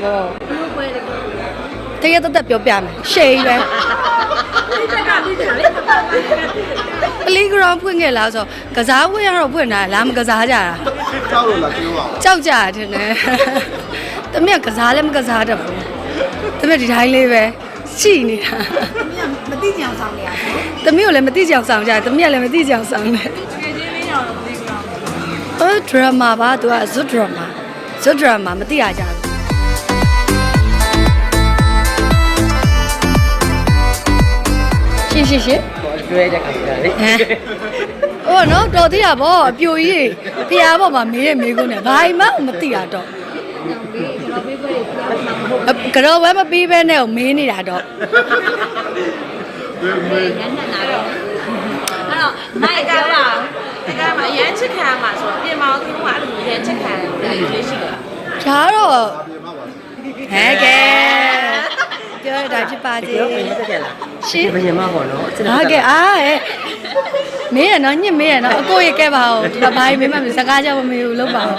ဘောတကယ်တက်ပြောပြမယ်ရှေးပဲပလီဂရောင်းဖွင့်ခဲ့လားဆိုကစားဖွင့်ရတော့ဖွင့်တာလားမကစားကြတာကြောက်လို့လားပြောပါဦးကြောက်ကြတယ်နဲ့တမက်ကစားလည်းမကစားတတ်ဘူးတမက်ဒီတိုင်းလေးပဲရှိနေတာမသိကြအောင်ဆောင်နေရတမက်ကိုလည်းမသိကြအောင်ဆောင်ကြတယ်တမက်ကလည်းမသိကြအောင်ဆောင်တယ်ဒရမာပါသူကဇွတ်ဒရမာမသိရကြဘူးရှင်းကျွဲတဲ့ခါကျလေဟိုနော်တော်သေးတာဗောအပြိုကြီးဖျားပေါ်မှာမေးရမေးကုန်တယ်ဘာမှမသိတာတော့ကတော့ဝဲမပြီးပဲနဲ့ကိုမေးနေတာတော့မိုက်ပြောပါဒီကမှာရမ်းချစ်ခံမှာဆိုပြင်မောင်းသူကအဲ့လိုရမ်းချစ်ခံတယ်လေးရှိတယ်ဒါတော့ဟဲ့ကဲပြောရတာဖြစ်ပါစေရှင်းဘယ်မှာပေါ့နော်ဟုတ်ကဲ့အားဟဲ့မင်းရနော်ညစ်မင်းရနော်အကိုရကဲပါဦးဒီမှာဘာမှမစကားကြောက်မမေးဘူးလို့ပါဦး